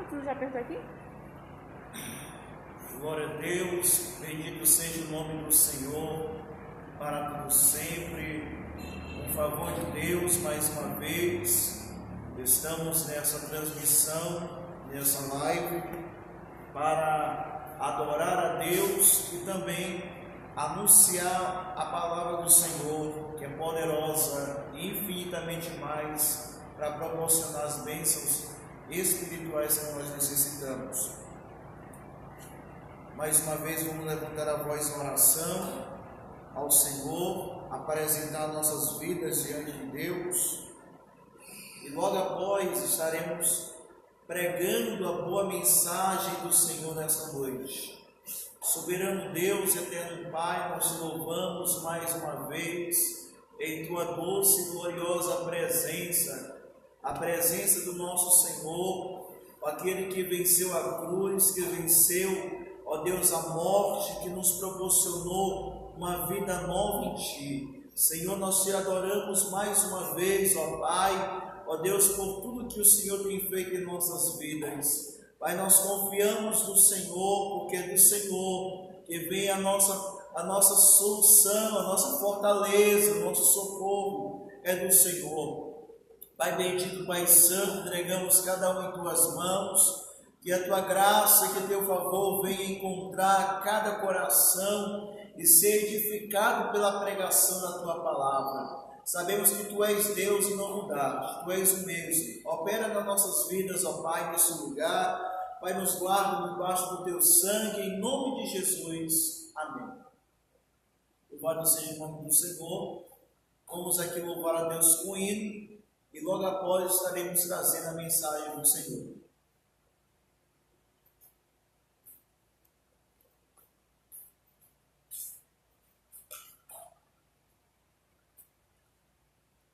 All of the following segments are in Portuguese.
Tu já apertou aqui? Glória a Deus, bendito seja o nome do Senhor, para tudo sempre. Com favor de Deus, mais uma vez, estamos nessa transmissão, nessa live, para adorar a Deus e também anunciar a palavra do Senhor, que é poderosa e infinitamente mais para proporcionar as bênçãos espirituais que nós necessitamos. Mais uma vez vamos levantar a voz em oração ao Senhor, apresentar nossas vidas diante de Deus e logo após estaremos pregando a boa mensagem do Senhor nessa noite. Soberano Deus, eterno Pai, nós te louvamos mais uma vez em tua doce e gloriosa presença, a presença do nosso Senhor, aquele que venceu a cruz, que venceu, ó Deus, a morte, que nos proporcionou uma vida nova em Ti. Senhor, nós te adoramos mais uma vez, ó Pai, ó Deus, por tudo que o Senhor tem feito em nossas vidas. Pai, nós confiamos no Senhor, porque é do Senhor que vem a nossa solução, a nossa fortaleza, o nosso socorro é do Senhor. Pai bendito, Pai santo, entregamos cada um em Tuas mãos, que a Tua graça e que Teu favor venha encontrar cada coração e ser edificado pela pregação da Tua palavra. Sabemos que Tu és Deus e não mudaste, Tu és o mesmo. Opera nas nossas vidas, ó Pai, nesse lugar. Pai, nos guarda debaixo do Teu sangue, em nome de Jesus. Amém. Louvado seja o nome do Senhor. Vamos aqui louvar a Deus com hino e logo após estaremos trazendo a mensagem do Senhor.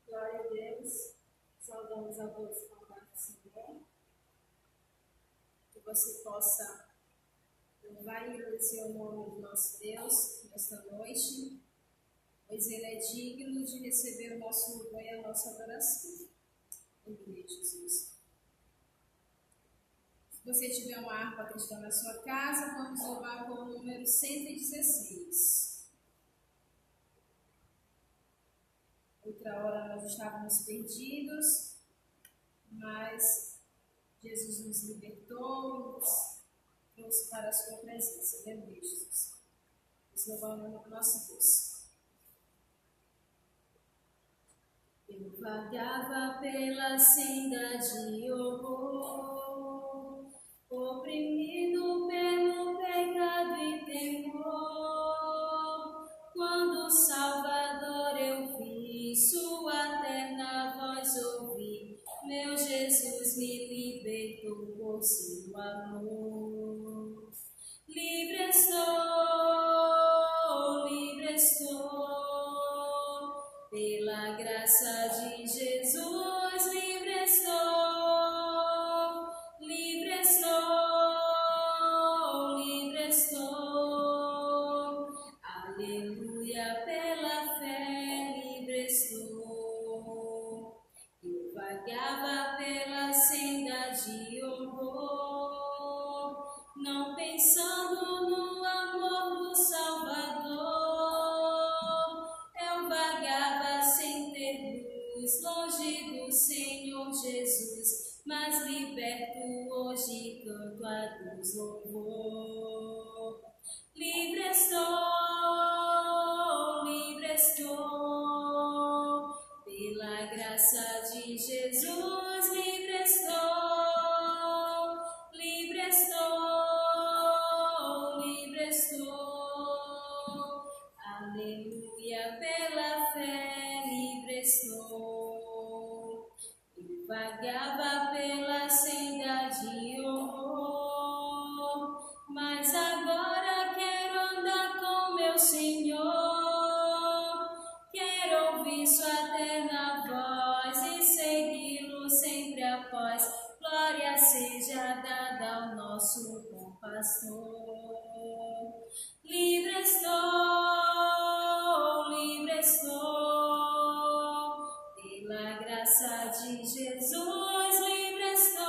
Glória a Deus, saudamos a todos com a paz do Senhor, que você possa louvar e agradecer o nome do nosso Deus nesta noite, pois Ele é digno de receber o nosso louvor e a nossa adoração. Em nome de Jesus. Se você tiver uma harpa cristã na sua casa, vamos louvar com o número 116. Outra hora nós estávamos perdidos, mas Jesus nos libertou, nos trouxe para a sua presença. Aleluia, Jesus. Vamos louvar o nome do nosso Deus. Eu vagava pela senda de horror, oprimido pelo pecado e temor, quando o Salvador eu vi, sua terna voz ouvi, meu Jesus me libertou por seu amor. Livre estou, pela graça de Jesus, livre estou, livre estou, livre estou, aleluia, pela fé, livre estou. Eu vagava pela senda de horror, não pensando no amor do Salvador. Eu vagava sem ter luz, longe do Senhor Jesus, mas liberto hoje canto a Deus louvor. Livre estou, pela graça de Jesus, livre estou, livre estou, livre estou, aleluia, pela fé, livre estou. Eu vagava pela senda de horror, mas agora quero andar com meu Senhor, quero ouvir sua terna voz e segui-lo sempre após. Glória seja dada ao nosso bom pastor. Livre estou, pela graça de Jesus, livre estou,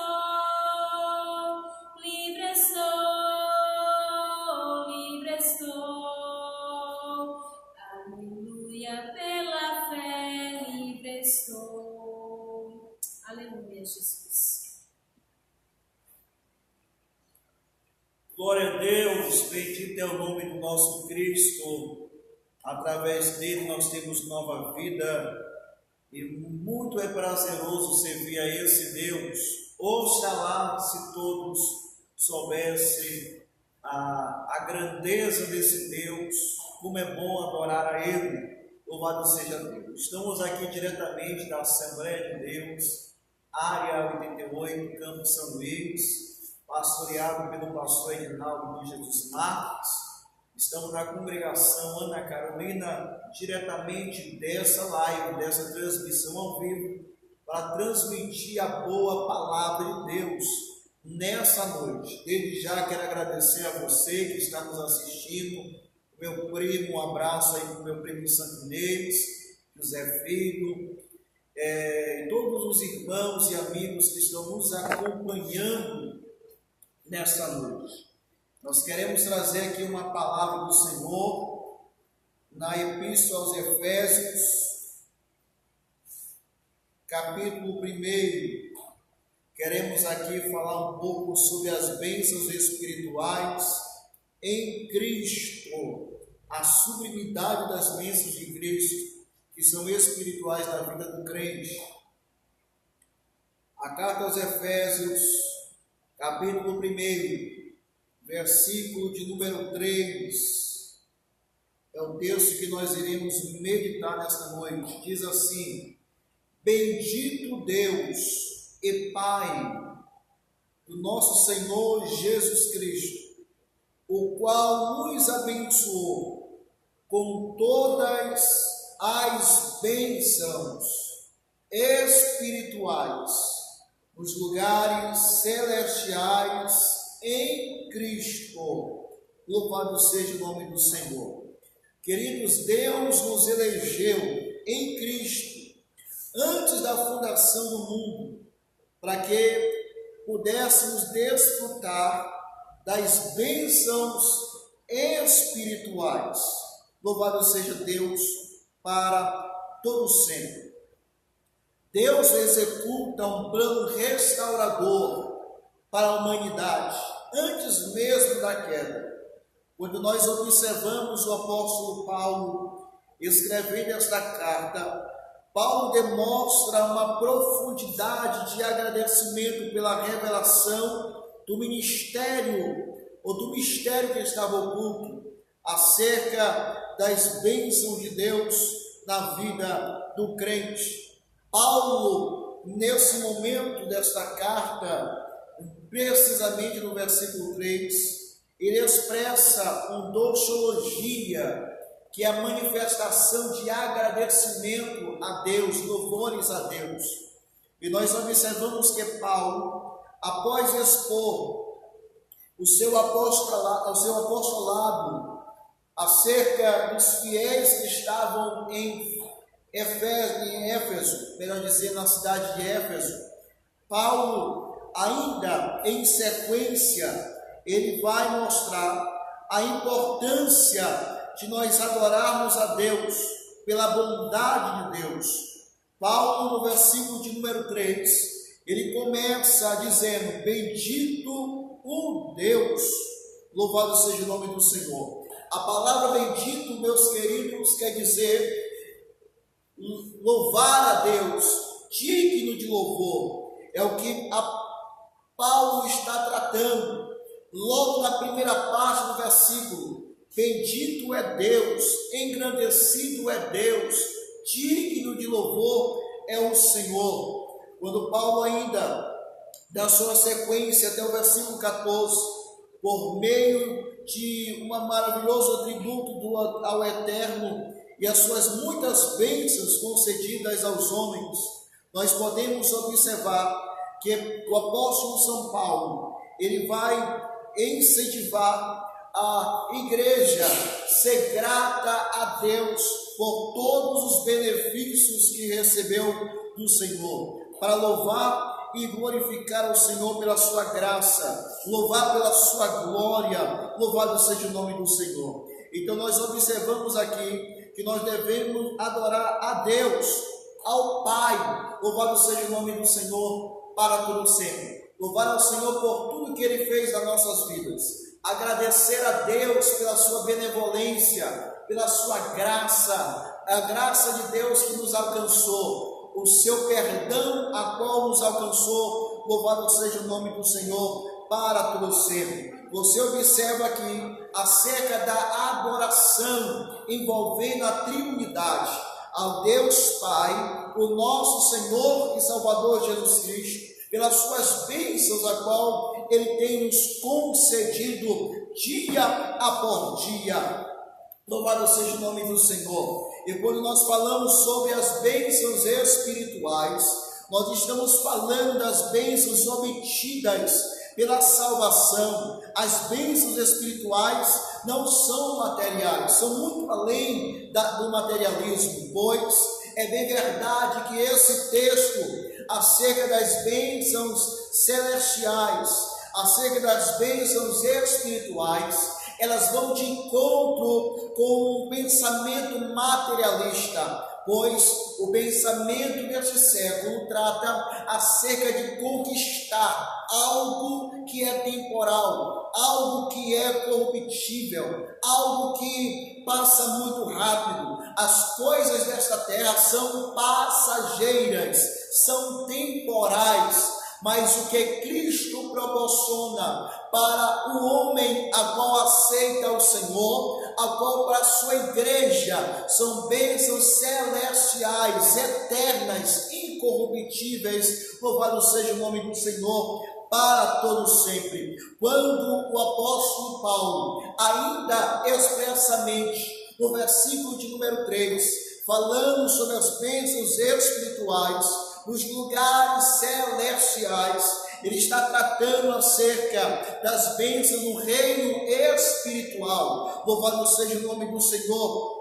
a Deus, bendito é o nome do nosso Cristo. Através dele nós temos nova vida e muito é prazeroso servir a esse Deus. Oxalá se todos soubessem a grandeza desse Deus, como é bom adorar a Ele. Louvado seja Deus. Estamos aqui diretamente da Assembleia de Deus, área 88, Campo São Luís, pastoreado pelo pastor Edinaldo de Jesus Marques. Estamos na congregação Ana Carolina, diretamente dessa live, dessa transmissão ao vivo, para transmitir a boa palavra de Deus nessa noite. Desde já quero agradecer a você que está nos assistindo, meu primo, um abraço aí para o meu primo Santo Inês, José Filho, todos os irmãos e amigos que estão nos acompanhando nesta noite. Nós queremos trazer aqui uma palavra do Senhor na Epístola aos Efésios, capítulo 1. Queremos aqui falar um pouco sobre as bênçãos espirituais em Cristo, a sublimidade das bênçãos de Cristo, que são espirituais na vida do crente. A carta aos Efésios, capítulo 1, versículo de número 3, é o texto que nós iremos meditar nesta noite. Diz assim: bendito Deus e Pai do nosso Senhor Jesus Cristo, o qual nos abençoou com todas as bênçãos espirituais nos lugares celestiais em Cristo. Louvado seja o nome do Senhor. Queridos, Deus nos elegeu em Cristo antes da fundação do mundo, para que pudéssemos desfrutar das bênçãos espirituais. Louvado seja Deus para todo sempre. Deus executa um plano restaurador para a humanidade, antes mesmo da queda. Quando nós observamos o apóstolo Paulo escrevendo esta carta, Paulo demonstra uma profundidade de agradecimento pela revelação do ministério, ou do mistério que estava oculto, acerca das bênçãos de Deus na vida do crente. Paulo, nesse momento desta carta, precisamente no versículo 3, ele expressa uma doxologia, que é a manifestação de agradecimento a Deus, louvores a Deus. E nós observamos que Paulo, após expor o seu apostolado acerca dos fiéis que estavam em Éfeso, melhor dizer, na cidade de Éfeso, Paulo, ainda em sequência, ele vai mostrar a importância de nós adorarmos a Deus pela bondade de Deus. Paulo, no versículo de número 3, ele começa dizendo: bendito o Deus, louvado seja o nome do Senhor. A palavra bendito, meus queridos, quer dizer louvar a Deus, digno de louvor. É o que Paulo está tratando logo na primeira parte do versículo. Bendito é Deus, engrandecido é Deus, digno de louvor é o Senhor. Quando Paulo ainda dá sua sequência até o versículo 14, por meio de um maravilhoso atributo ao Eterno e as suas muitas bênçãos concedidas aos homens, nós podemos observar que o apóstolo São Paulo, ele vai incentivar a igreja a ser grata a Deus por todos os benefícios que recebeu do Senhor, para louvar e glorificar o Senhor pela sua graça, louvar pela sua glória. Louvado seja o nome do Senhor. Então nós observamos aqui que nós devemos adorar a Deus, ao Pai. Louvado seja o nome do Senhor para todo sempre. Louvar ao Senhor por tudo que Ele fez nas nossas vidas. agradecer a Deus pela sua benevolência, pela sua graça, a graça de Deus que nos alcançou, o seu perdão a qual nos alcançou. Louvado seja o nome do Senhor para todo sempre. Você observa aqui acerca da adoração envolvendo a Trindade, ao Deus Pai, o nosso Senhor e Salvador Jesus Cristo, pelas suas bênçãos a qual Ele tem nos concedido dia após dia. Louvado seja o nome do Senhor. E quando nós falamos sobre as bênçãos espirituais, nós estamos falando das bênçãos obtidas pela salvação. As bênçãos espirituais não são materiais, são muito além do materialismo, pois é bem verdade que esse texto acerca das bênçãos celestiais, acerca das bênçãos espirituais, elas vão de encontro com um pensamento materialista, pois o pensamento deste século trata acerca de conquistar algo que é temporal, algo que é corruptível, algo que passa muito rápido. As coisas desta terra são passageiras, são temporais, mas o que Cristo proporciona para o homem a qual aceita o Senhor, a qual para a sua igreja são bênçãos celestiais, eternas, incorruptíveis. Louvado seja o nome do Senhor para todos sempre. Quando o apóstolo Paulo, ainda expressamente no versículo de número 3, falando sobre as bênçãos espirituais nos lugares celestiais, ele está tratando acerca das bênçãos no reino espiritual. Louvado seja o nome do Senhor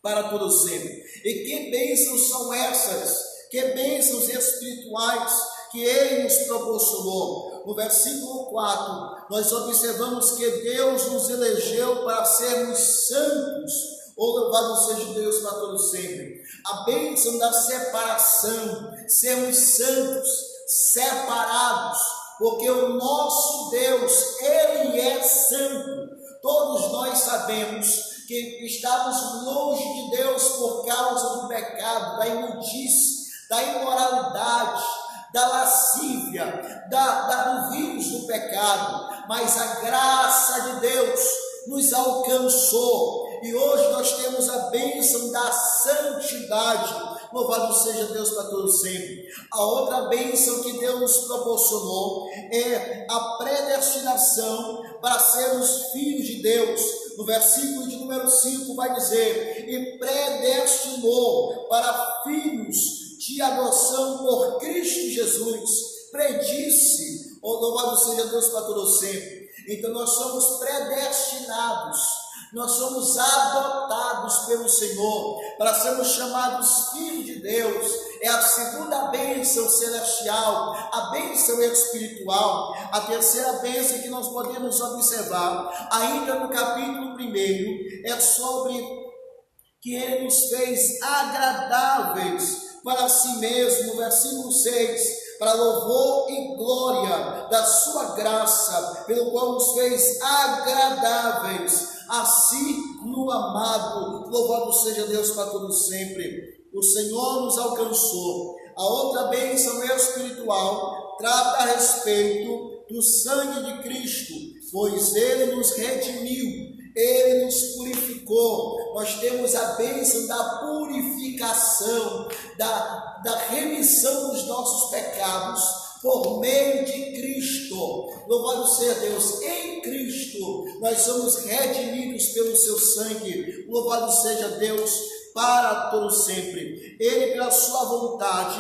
para todo sempre. E que bênçãos são essas? Que bênçãos espirituais que Ele nos proporcionou? No versículo 4, nós observamos que Deus nos elegeu para sermos santos. Louvado seja Deus para todo sempre. A bênção da separação, sermos santos, separados, porque o nosso Deus, Ele é santo. Todos nós sabemos que estamos longe de Deus por causa do pecado, da imundície, da imoralidade, da lascívia, do vírus do pecado, mas a graça de Deus nos alcançou e hoje nós temos a bênção da santidade. Louvado seja Deus para todos sempre. A outra bênção que Deus nos proporcionou é a predestinação para sermos filhos de Deus. No versículo de número 5 vai dizer: e predestinou para filhos de adoção por Cristo Jesus. Predisse, louvado seja Deus para todos sempre. Então nós somos predestinados, nós somos adotados pelo Senhor para sermos chamados filhos de Deus. É a segunda bênção celestial, a bênção espiritual. A terceira bênção que nós podemos observar, ainda no capítulo 1, é sobre que Ele nos fez agradáveis para si mesmo. No versículo 6, para louvor e glória da sua graça, pelo qual nos fez agradáveis a si no amado. Louvado seja Deus para todos sempre. O Senhor nos alcançou. A outra bênção espiritual trata a respeito do sangue de Cristo, pois Ele nos redimiu, Ele nos purificou. Nós temos a bênção da purificação, da remissão dos nossos pecados por meio de Cristo. Louvado seja Deus. Em Cristo nós somos redimidos pelo seu sangue. Louvado seja Deus para todo sempre. Ele, pela sua vontade,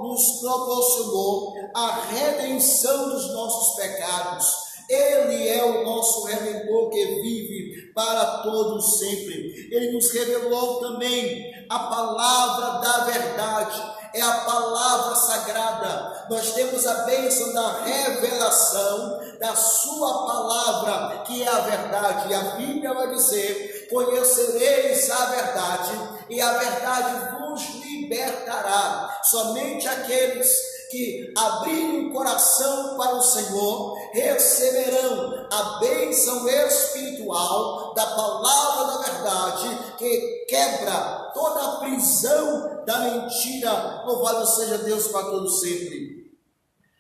nos proporcionou a redenção dos nossos pecados. Ele é o nosso Redentor que vive para todos sempre. Ele nos revelou também a palavra da verdade, é a palavra sagrada. Nós temos a bênção da revelação da sua palavra, que é a verdade. E a Bíblia vai dizer: conhecereis a verdade, e a verdade vos libertará. Somente aqueles que abrirem o coração para o Senhor receberão a bênção espiritual da palavra da verdade, que quebra toda a prisão da mentira. Louvado seja Deus para todos sempre.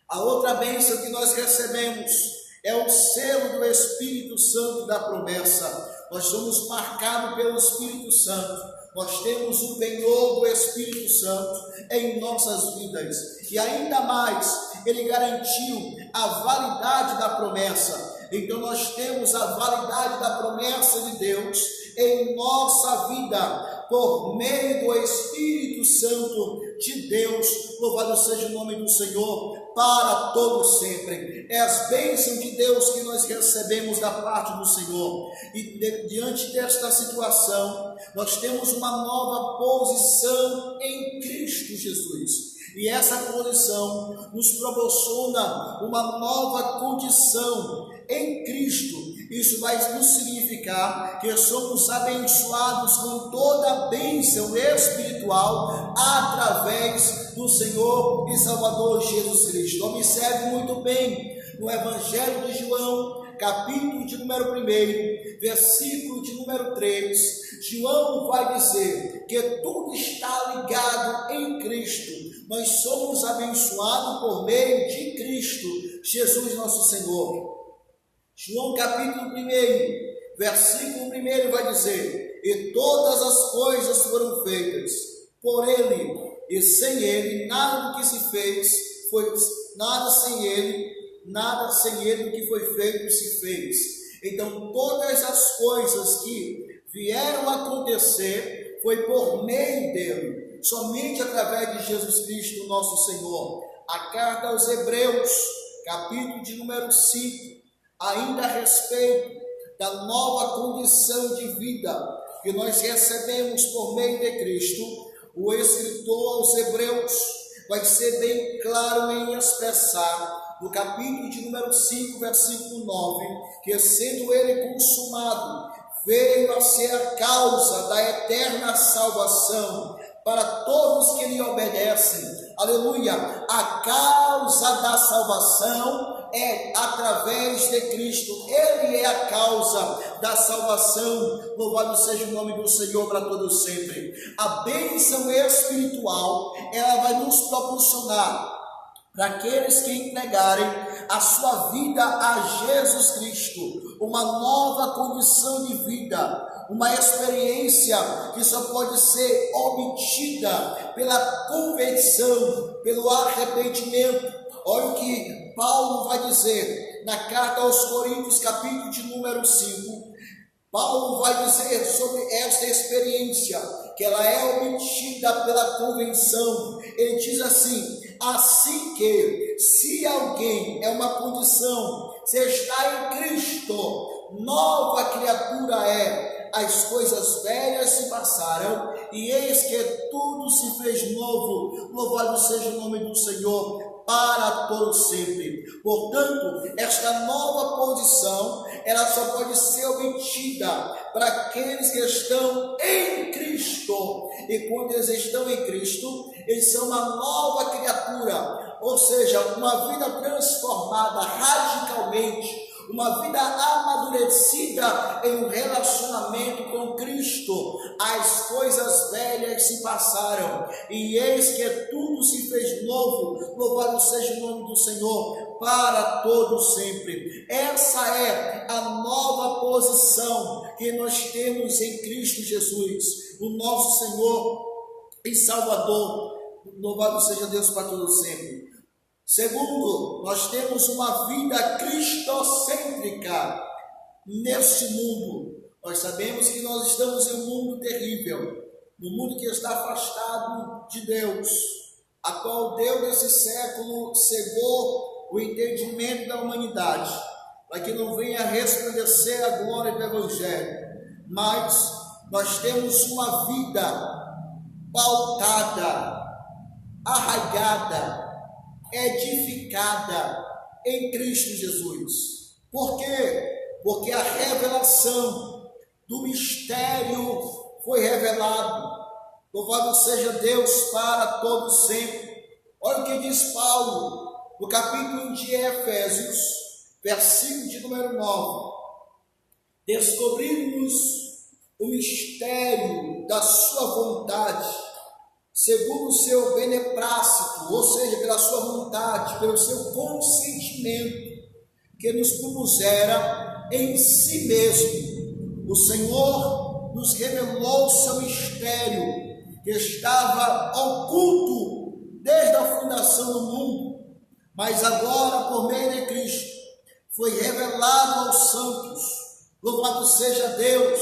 A outra bênção que nós recebemos é o selo do Espírito Santo da promessa. Nós somos marcados pelo Espírito Santo. Nós temos o penhor do Espírito Santo em nossas vidas. E ainda mais, ele garantiu a validade da promessa. Então nós temos a validade da promessa de Deus em nossa vida, por meio do Espírito Santo de Deus. Louvado seja o nome do Senhor para todos sempre. É as bênçãos de Deus que nós recebemos da parte do Senhor. E diante desta situação, nós temos uma nova posição em Cristo Jesus. E essa posição nos proporciona uma nova condição em Cristo. Isso vai nos significar que somos abençoados com toda a bênção espiritual através do Senhor e Salvador Jesus Cristo. Observe muito bem no Evangelho de João, capítulo de número 1, versículo de número 3, João vai dizer que tudo está ligado em Cristo. Nós somos abençoados por meio de Cristo, Jesus nosso Senhor. João capítulo 1, versículo 1 vai dizer: e todas as coisas foram feitas por Ele, e sem Ele nada do que se fez foi, nada sem Ele do que foi feito se fez. Então todas as coisas que vieram a acontecer foi por meio dele, somente através de Jesus Cristo nosso Senhor. A carta aos Hebreus, capítulo de número 5, ainda a respeito da nova condição de vida que nós recebemos por meio de Cristo, o escritor aos Hebreus vai ser bem claro em expressar, no capítulo de número 5, versículo 9, que sendo ele consumado, veio a ser a causa da eterna salvação para todos que lhe obedecem. Aleluia! A causa da salvação é através de Cristo. Ele é a causa da salvação. Louvado seja o nome do Senhor para todos sempre. A bênção espiritual, ela vai nos proporcionar, para aqueles que entregarem a sua vida a Jesus Cristo, uma nova condição de vida, uma experiência que só pode ser obtida pela conversão, pelo arrependimento. Olha o que Paulo vai dizer na carta aos Coríntios, capítulo de número 5. Paulo vai dizer sobre esta experiência, que ela é obtida pela convenção. Ele diz assim: assim que, se alguém é uma condição, se está em Cristo, nova criatura é, as coisas velhas se passaram, e eis que tudo se fez novo. Louvado seja o nome do Senhor para todo sempre. Portanto, esta nova posição, ela só pode ser obtida para aqueles que estão em Cristo. E quando eles estão em Cristo, eles são uma nova criatura, ou seja, uma vida transformada radicalmente, uma vida amadurecida em um relacionamento com Cristo. As coisas velhas se passaram, e eis que tudo se fez novo. Louvado seja o nome do Senhor para todo sempre. Essa é a nova posição que nós temos em Cristo Jesus, o nosso Senhor e Salvador. Louvado seja Deus para todo sempre. Segundo, nós temos uma vida cristocêntrica neste mundo. Nós sabemos que nós estamos em um mundo terrível, um mundo que está afastado de Deus, a qual Deus nesse século cegou o entendimento da humanidade, para que não venha resplandecer a glória do Evangelho. Mas nós temos uma vida pautada, arraigada, edificada em Cristo Jesus. Por quê? Porque a revelação do mistério foi revelado. Louvado seja Deus para todos sempre. Olha o que diz Paulo no capítulo de Efésios, versículo de número 9. Descobrimos o mistério da sua vontade, segundo o seu beneplácito, ou seja, pela sua vontade, pelo seu consentimento, que nos propusera em si mesmo. O Senhor nos revelou o seu mistério, que estava oculto desde a fundação do mundo, mas agora, por meio de Cristo, foi revelado aos santos. Louvado seja Deus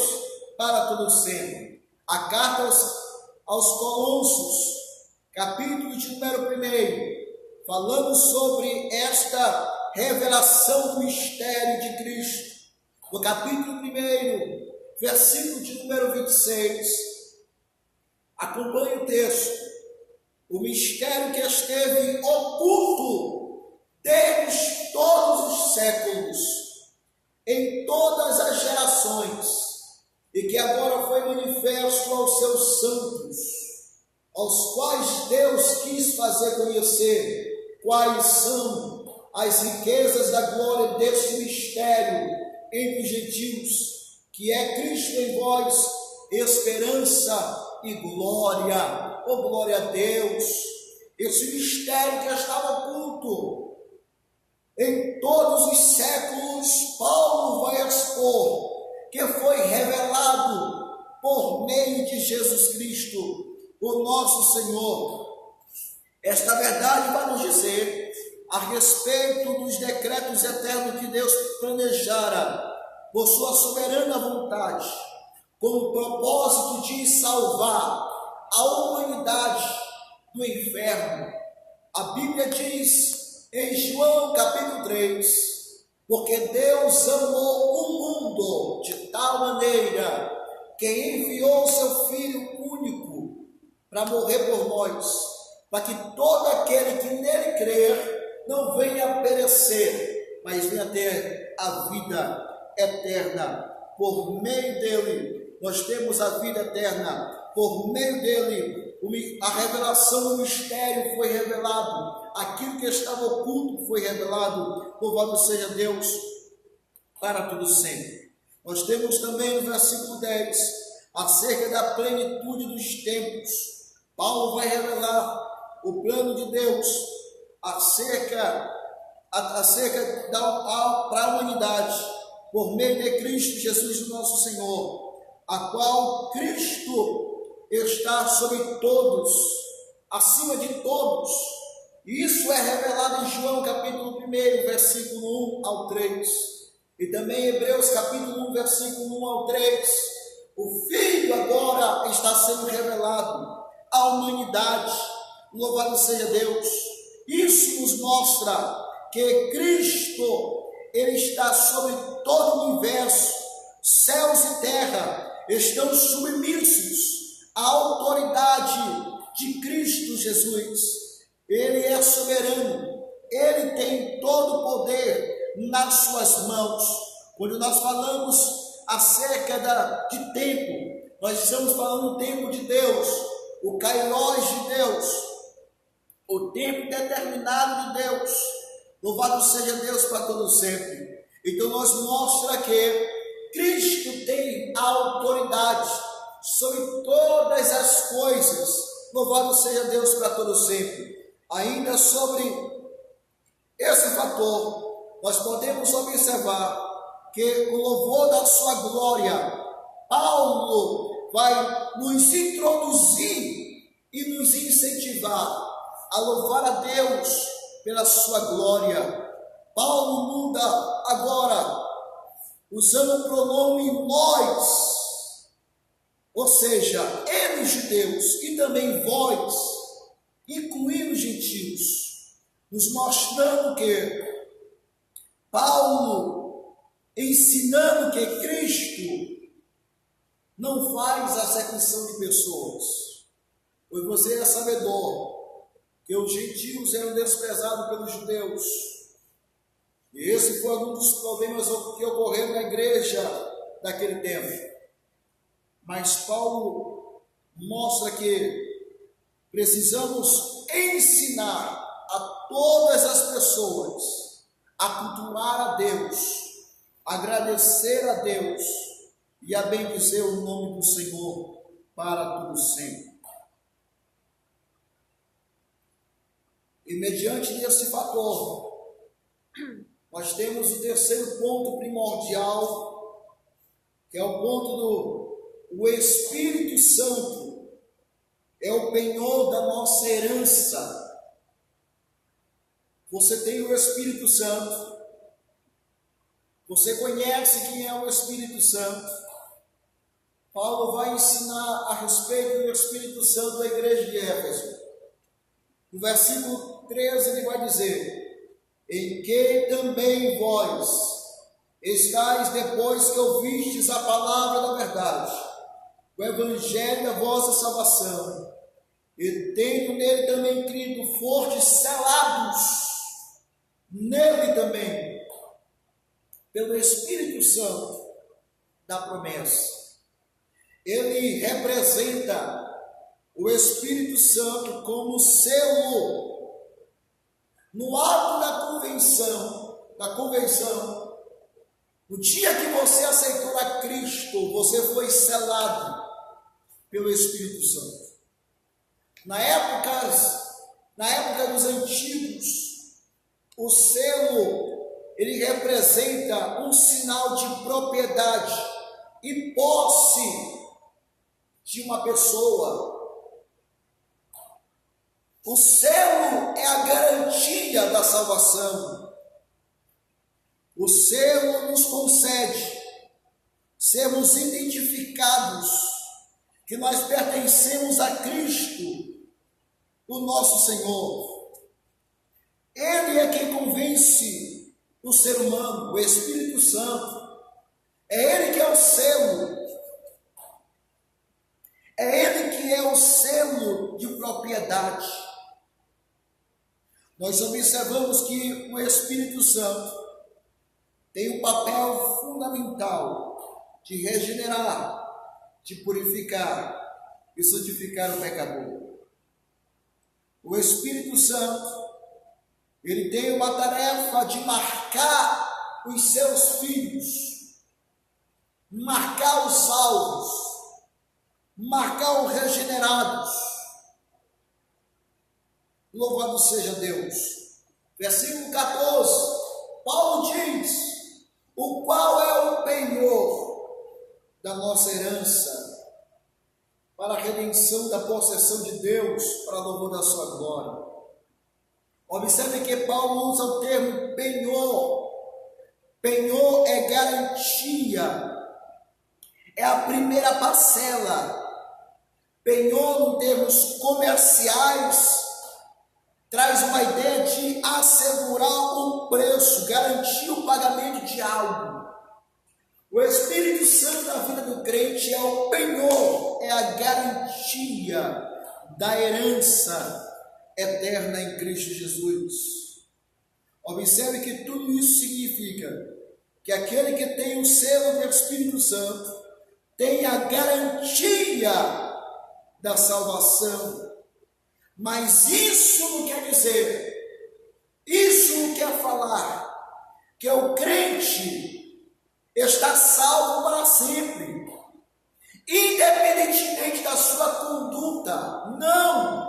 para todo sempre. A carta aos Colossos, capítulo de número 1, falando sobre esta revelação do mistério de Cristo. No capítulo 1, versículo de número 26, acompanhe o texto. O mistério que esteve oculto desde todos os séculos, em todas as gerações, e que agora foi manifesto aos seus santos, aos quais Deus quis fazer conhecer quais são as riquezas da glória deste mistério entre os gentios, que é Cristo em vós, esperança e glória. Oh, glória a Deus! Esse mistério que estava oculto em todos os séculos, Paulo vai expor que foi revelado por meio de Jesus Cristo, o nosso Senhor. Esta verdade vai nos dizer a respeito dos decretos eternos que Deus planejara por sua soberana vontade, com o propósito de salvar a humanidade do inferno. A Bíblia diz em João capítulo 3, porque Deus amou o mundo de tal maneira que enviou o seu Filho único para morrer por nós, para que todo aquele que nele crer não venha a perecer, mas venha ter a vida eterna. Por meio dele, nós temos a vida eterna. Por meio dele, a revelação do mistério foi revelado. Aquilo que estava oculto foi revelado. Louvado seja Deus para todo sempre. Nós temos também no versículo 10, acerca da plenitude dos tempos. Paulo vai revelar o plano de Deus acerca para a humanidade, por meio de Cristo Jesus, nosso Senhor, a qual Cristo está sobre todos, acima de todos. Isso é revelado em João capítulo 1, versículo 1 ao 3. E também em Hebreus capítulo 1, versículo 1 ao 3. O Filho agora está sendo revelado à humanidade. Louvado seja Deus. Isso nos mostra que Cristo, Ele está sobre todo o universo. Céus e terra estão submissos à autoridade de Cristo Jesus. Ele é soberano, Ele tem todo o poder nas suas mãos. Quando nós falamos acerca de tempo, nós estamos falando do tempo de Deus, o kairós de Deus, o tempo determinado de Deus. Louvado seja Deus para todo sempre. Então nos mostra que Cristo tem a autoridade sobre todas as coisas. Louvado seja Deus para todo sempre. Ainda sobre esse fator, nós podemos observar que o louvor da sua glória, Paulo vai nos introduzir e nos incentivar a louvar a Deus pela sua glória. Paulo muda agora, usando o pronome nós, ou seja, eles judeus e também vós, incluindo os gentios, nos mostrando que Paulo, ensinando que Cristo não faz acepção de pessoas, pois você é sabedor que os gentios eram desprezados pelos judeus, e esse foi um dos problemas que ocorreram na igreja daquele tempo. Mas Paulo mostra que, precisamos ensinar a todas as pessoas a cultuar a Deus, agradecer a Deus e a bendizer o nome do Senhor para todo sempre. E mediante desse fator, nós temos o terceiro ponto primordial, que é o ponto do Espírito Santo, é o penhor da nossa herança. Você tem o Espírito Santo, você conhece quem é o Espírito Santo. Paulo vai ensinar a respeito do Espírito Santo à igreja de Éfeso. No versículo 13 ele vai dizer: em que também vós estáis depois que ouvistes a palavra da verdade, o evangelho da vossa salvação, e tendo nele também crido, fostes selados nele também, pelo Espírito Santo da promessa. Ele representa o Espírito Santo como selo no ato da convenção. No dia que você aceitou a Cristo, você foi selado pelo Espírito Santo. Na época dos antigos, o selo, ele representa um sinal de propriedade e posse de uma pessoa. O selo é a garantia da salvação. O selo nos concede sermos identificados que nós pertencemos a Cristo, o nosso Senhor. Ele é quem convence o ser humano, o Espírito Santo. É Ele que é o selo. É Ele que é o selo de propriedade. Nós observamos que o Espírito Santo tem um papel fundamental de regenerar, de purificar e santificar o pecador. O Espírito Santo, ele tem uma tarefa de marcar os seus filhos, marcar os salvos, marcar os regenerados. Louvado seja Deus. Versículo 14, Paulo diz: o qual é o penhor da nossa herança, para a redenção da possessão de Deus, para louvor da sua glória. Observe que Paulo usa o termo penhor. Penhor é garantia, é a primeira parcela. Penhor, em termos comerciais, traz uma ideia de assegurar um preço, garantir o pagamento de algo. O Espírito Santo na vida do crente é o penhor, é a garantia da herança eterna em Cristo Jesus. Observe que tudo isso significa que aquele que tem o selo do Espírito Santo tem a garantia da salvação. Mas isso não quer dizer, isso não quer falar que o crente está salvo para sempre, independentemente da sua conduta. Não,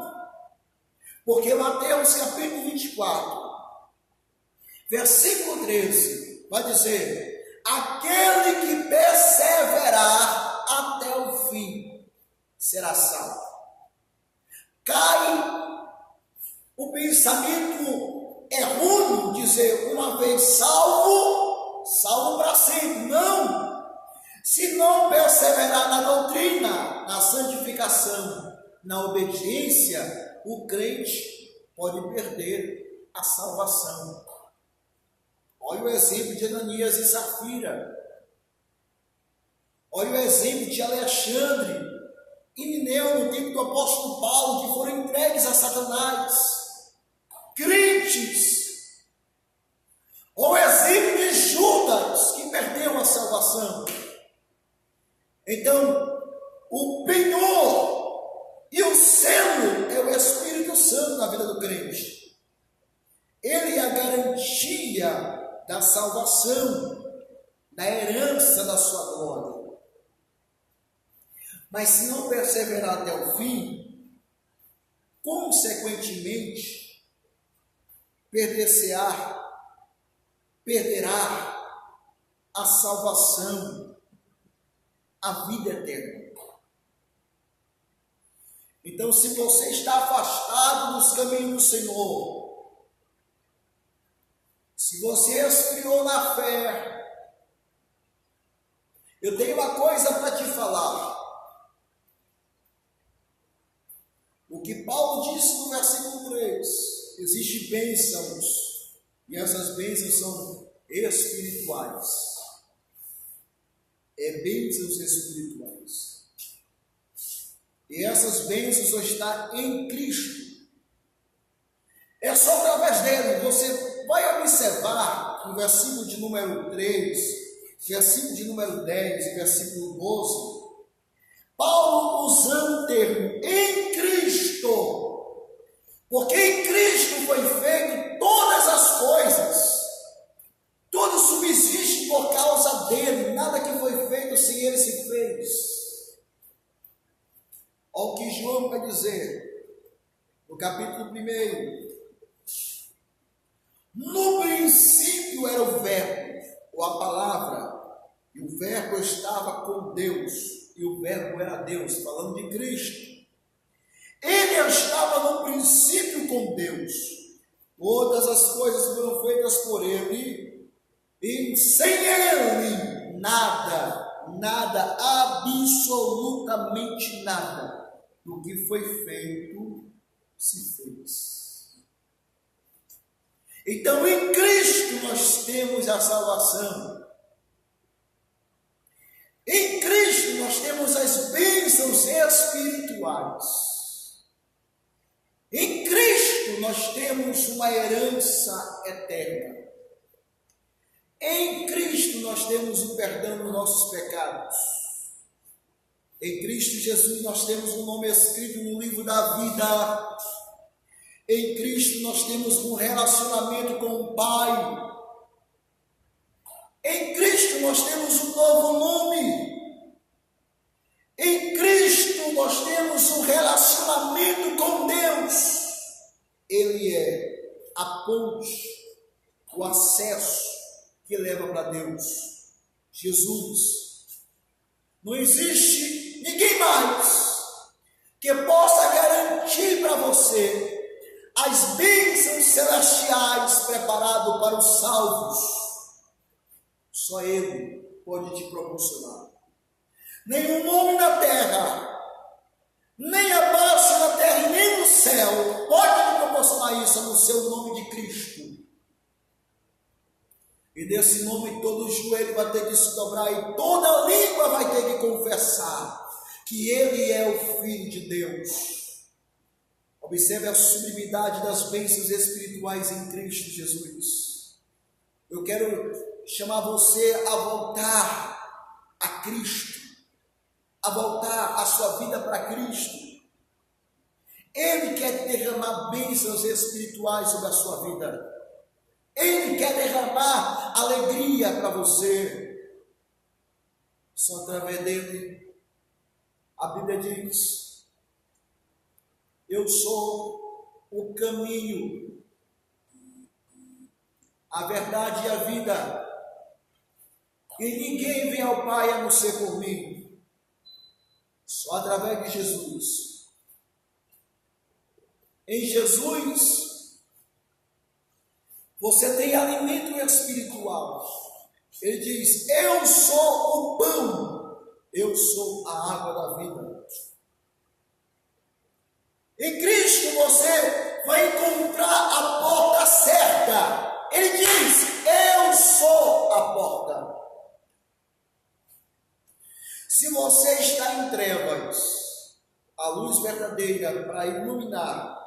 porque Mateus capítulo 24, versículo 13, vai dizer: aquele que perseverar até o fim será salvo. Cai o pensamento errôneo dizer uma vez salvo, salvo para sempre. Não! Se não perseverar na doutrina, na santificação, na obediência, o crente pode perder a salvação. Olha o exemplo de Ananias e Safira. Olha o exemplo de Alexandre e Mineu no tempo do apóstolo Paulo, que foram entregues a Satanás. Crentes. Ou o exemplo de Judas, que perdeu a salvação. Então, o penhor E o selo é o Espírito Santo na vida do crente. Ele é a garantia da salvação, da herança da sua glória. Mas se não perseverar até o fim, consequentemente, perderá a salvação, a vida eterna. Então, se você está afastado dos caminhos do Senhor, se você esfriou na fé, eu tenho uma coisa para te falar. O que Paulo disse no versículo 3, existem bênçãos, e essas bênçãos são espirituais. Bênçãos espirituais. E essas bênçãos só estão em Cristo. É só através dele. Você vai observar no versículo de número 3, versículo de número 10 e versículo 12, Paulo usando o termo em Cristo, porque em Cristo foi feito todas as coisas, tudo subsiste por causa dele, nada que foi feito sem ele se fez. Olha o que João vai dizer, no capítulo 1, no princípio era o verbo, ou a palavra, e o verbo estava com Deus, e o verbo era Deus, falando de Cristo. Ele estava no princípio com Deus, todas as coisas foram feitas por ele, e sem ele nada, absolutamente nada do que foi feito se fez. Então em Cristo nós temos a salvação. Em Cristo nós temos as bênçãos espirituais. Em Cristo nós temos uma herança eterna. Em Cristo nós temos o perdão dos nossos pecados. Em Cristo Jesus nós temos um nome escrito no livro da vida. Em Cristo nós temos um relacionamento com o Pai. Em Cristo nós temos um novo nome. Em Cristo nós temos um relacionamento com Deus. Ele é a ponte, o acesso que leva para Deus. Jesus. Não existe ninguém mais que possa garantir para você as bênçãos celestiais preparadas para os salvos. Só Ele pode te proporcionar. Nenhum homem na terra, nem abaixo na terra e nem no céu, pode te proporcionar isso no seu nome de Cristo. E nesse nome todo joelho vai ter que se dobrar e toda língua vai ter que confessar que Ele é o Filho de Deus. Observe a sublimidade das bênçãos espirituais em Cristo Jesus. Eu quero chamar você a voltar a Cristo, a voltar a sua vida para Cristo. Ele quer derramar bênçãos espirituais sobre a sua vida. Ele quer derramar alegria para você. Só através dele, a Bíblia diz: eu sou o caminho, a verdade e a vida, e ninguém vem ao Pai a não ser por mim. Só através de Jesus. Em Jesus você tem alimento espiritual. Ele diz: eu sou o pão, eu sou a água da vida. Em Cristo você vai encontrar a porta certa. Ele diz: eu sou a porta. Se você está em trevas, a luz verdadeira para iluminar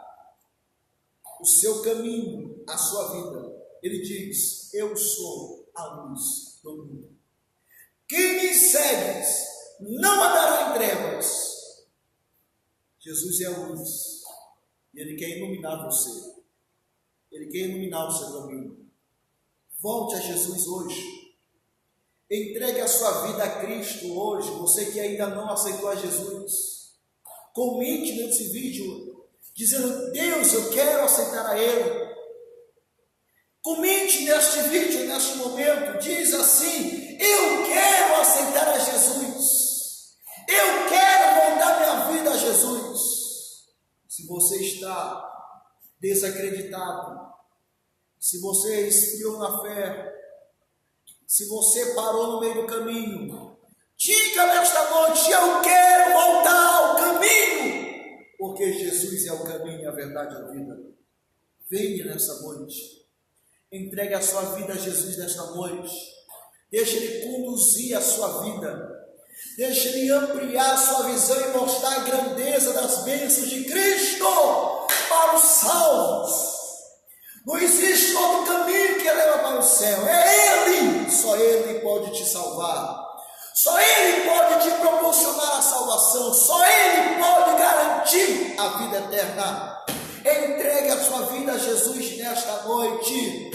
o seu caminho, a sua vida, ele diz: eu sou a luz do mundo. Quem me segue não andará em trevas, Jesus é a luz. E Ele quer iluminar você. Ele quer iluminar o seu caminho. Volte a Jesus hoje. Entregue a sua vida a Cristo hoje. Você que ainda não aceitou a Jesus. Comente nesse vídeo, dizendo: Deus, eu quero aceitar a Ele. Comente neste vídeo, neste momento. Diz assim: eu quero aceitar a Jesus. Eu quero voltar minha vida a Jesus. Se você está desacreditado, se você esfriou na fé, se você parou no meio do caminho, diga nesta noite: eu quero voltar ao caminho, porque Jesus é o caminho, a verdade e a vida. Venha nessa noite, entregue a sua vida a Jesus nesta noite, deixe Ele conduzir a sua vida, deixe Ele ampliar a sua visão e mostrar a grandeza das bênçãos de Cristo para os salvos. Não existe outro caminho que leva para o céu, é Ele, só Ele pode te salvar, só Ele pode te proporcionar a salvação, só Ele pode garantir a vida eterna. Entregue a sua vida a Jesus nesta noite,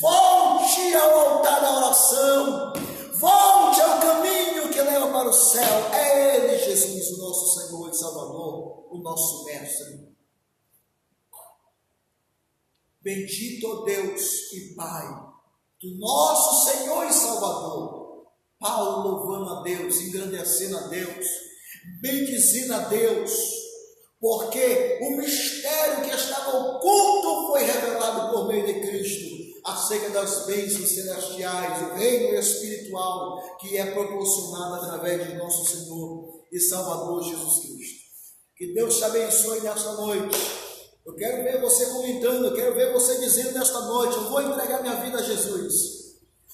volte ao altar da oração, volte ao caminho que leva para o céu, é Ele, Jesus, o nosso Senhor e Salvador, o nosso Mestre. Bendito Deus e Pai do nosso Senhor e Salvador. Paulo louvando a Deus, engrandecendo a Deus, bendizendo a Deus, porque o mistério que estava oculto foi revelado por meio de Cristo, acerca das bênçãos celestiais, o reino espiritual que é proporcionado através de nosso Senhor e Salvador Jesus Cristo. Que Deus te abençoe nesta noite. Eu quero ver você comentando, eu quero ver você dizendo nesta noite: eu vou entregar minha vida a Jesus.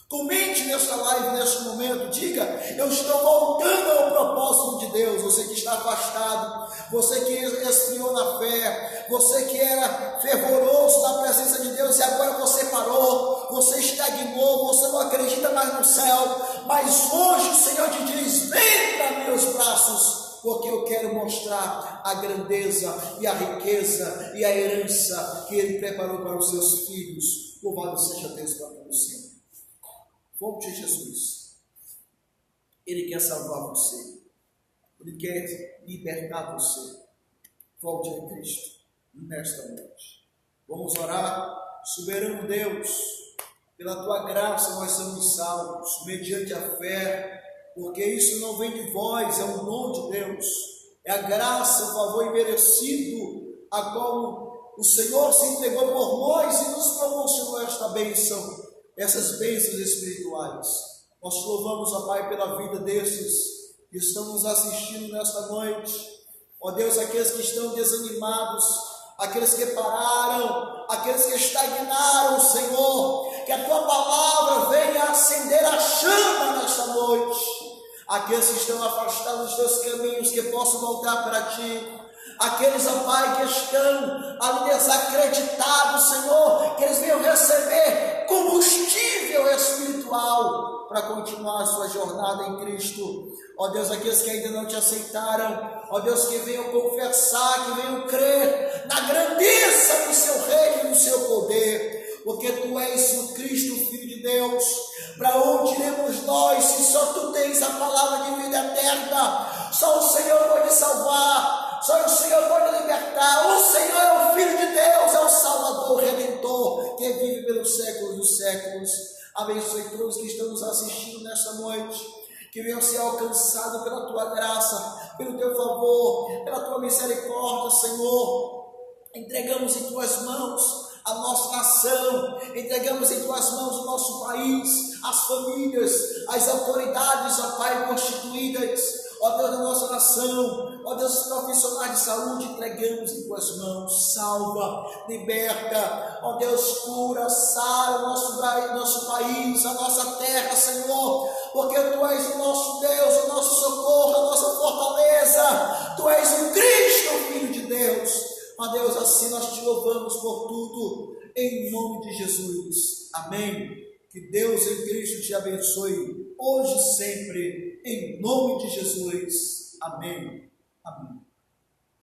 Comente nesta live, neste momento, diga: eu estou voltando ao propósito de Deus. Você que está afastado, você que esfriou na fé, você que era fervoroso na presença de Deus e agora você parou, você estagnou, você não acredita mais no céu, mas hoje o Senhor te diz: vem para meus braços, porque eu quero mostrar a grandeza e a riqueza e a herança que Ele preparou para os seus filhos. Louvado seja Deus para todos sempre. Volte a Jesus. Ele quer salvar você. Ele quer libertar você. Volte a Cristo nesta noite. Vamos orar. Soberano Deus, pela Tua graça nós somos salvos, mediante a fé, porque isso não vem de vós, é um dom de Deus, é a graça, o favor imerecido, a qual o Senhor se entregou por nós e nos proporcionou esta bênção, essas bênçãos espirituais. Nós te louvamos, ó Pai, pela vida desses que estão nos assistindo nesta noite. Ó Deus, aqueles que estão desanimados, aqueles que pararam, aqueles que estagnaram, Senhor, que a Tua palavra venha acender a chama nesta noite. Aqueles que estão afastados dos Teus caminhos, que possam voltar para Ti. Aqueles, ó Pai, que estão ali desacreditados, Senhor, que eles venham receber combustível espiritual para continuar a sua jornada em Cristo. Ó Deus, aqueles que ainda não Te aceitaram, ó Deus, que venham confessar, que venham crer na grandeza do Seu reino e do Seu poder, porque Tu és o Cristo, o Filho de Deus. Para onde iremos nós, se só Tu tens a palavra de vida eterna? Só o Senhor pode salvar, só o Senhor pode libertar. O Senhor é o Filho de Deus, é o Salvador, o Redentor, que vive pelos séculos dos séculos. Abençoe todos que estão nos assistindo nesta noite, que venham ser alcançados pela Tua graça, pelo Teu favor, pela Tua misericórdia, Senhor. Entregamos em Tuas mãos a nossa nação, entregamos em Tuas mãos o nosso país, as famílias, as autoridades, ó Pai, constituídas, ó Deus, da nossa nação, ó Deus, os profissionais de saúde, entregamos em Tuas mãos. Salva, liberta, ó Deus, cura, sara o nosso país, a nossa terra, Senhor, porque Tu és o nosso Deus, o nosso socorro, a nossa fortaleza. Tu és o Cristo, o Filho de Deus. Ó Deus, assim nós Te louvamos por tudo, em nome de Jesus. Amém. Que Deus em Cristo te abençoe, hoje e sempre, em nome de Jesus. Amém. Amém.